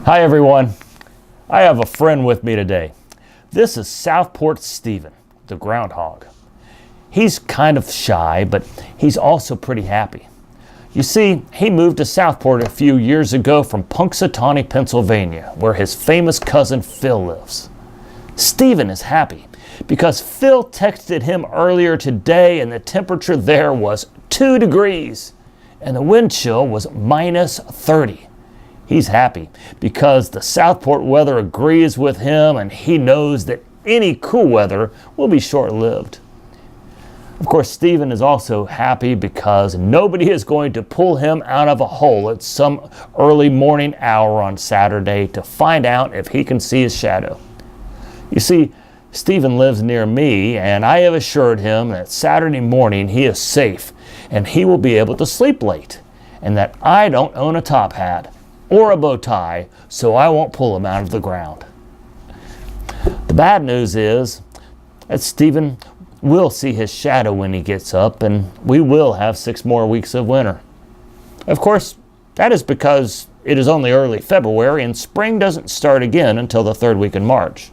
Hi everyone, I have a friend with me today. This is Southport Stephen, the groundhog. He's kind of shy, but he's also pretty happy. You see, he moved to Southport a few years ago from Punxsutawney, Pennsylvania, where his famous cousin Phil lives. Stephen is happy because Phil texted him earlier today and the temperature there was 2 degrees and the wind chill was minus 30. He's happy because the Southport weather agrees with him and he knows that any cool weather will be short-lived. Of course, Stephen is also happy because nobody is going to pull him out of a hole at some early morning hour on Saturday to find out if he can see his shadow. You see, Stephen lives near me and I have assured him that Saturday morning he is safe and he will be able to sleep late and that I don't own a top hat or a bow tie, so I won't pull him out of the ground. The bad news is that Stephen will see his shadow when he gets up, and we will have 6 more weeks of winter. Of course, that is because it is only early February and spring doesn't start again until the 3rd week in March.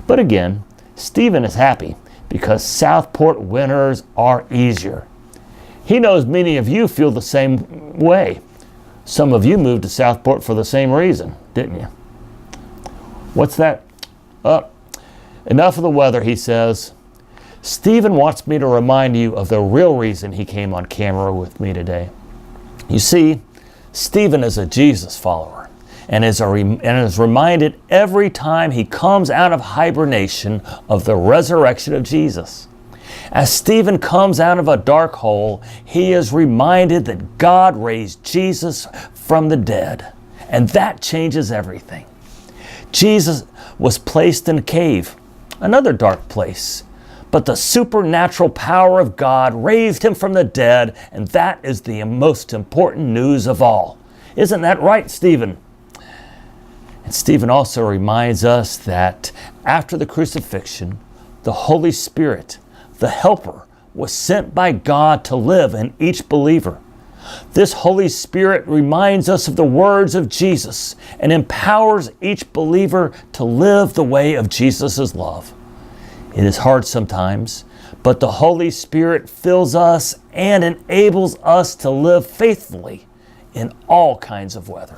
But again, Stephen is happy because Southport winters are easier. He knows many of you feel the same way. Some of you moved to Southport for the same reason, didn't you? What's that? Enough of the weather, he says. Stephen wants me to remind you of the real reason he came on camera with me today. You see, Stephen is a Jesus follower and is reminded every time he comes out of hibernation of the resurrection of Jesus. As Stephen comes out of a dark hole, he is reminded that God raised Jesus from the dead, and that changes everything. Jesus was placed in a cave, another dark place, but the supernatural power of God raised him from the dead, and that is the most important news of all. Isn't that right, Stephen? And Stephen also reminds us that after the crucifixion, the Holy Spirit, the Helper, was sent by God to live in each believer. This Holy Spirit reminds us of the words of Jesus and empowers each believer to live the way of Jesus' love. It is hard sometimes, but the Holy Spirit fills us and enables us to live faithfully in all kinds of weather.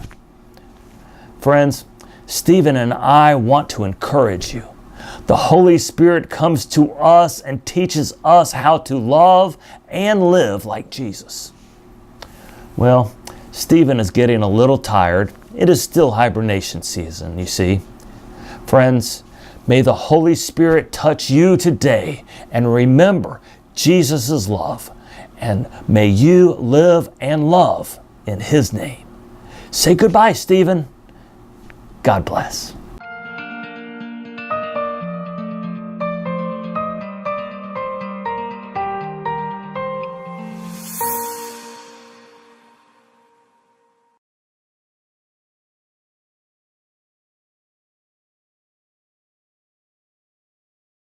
Friends, Stephen and I want to encourage you. The Holy Spirit comes to us and teaches us how to love and live like Jesus. Well, Stephen is getting a little tired. It is still hibernation season, you see. Friends, may the Holy Spirit touch you today and remember Jesus' love. And may you live and love in His name. Say goodbye, Stephen. God bless.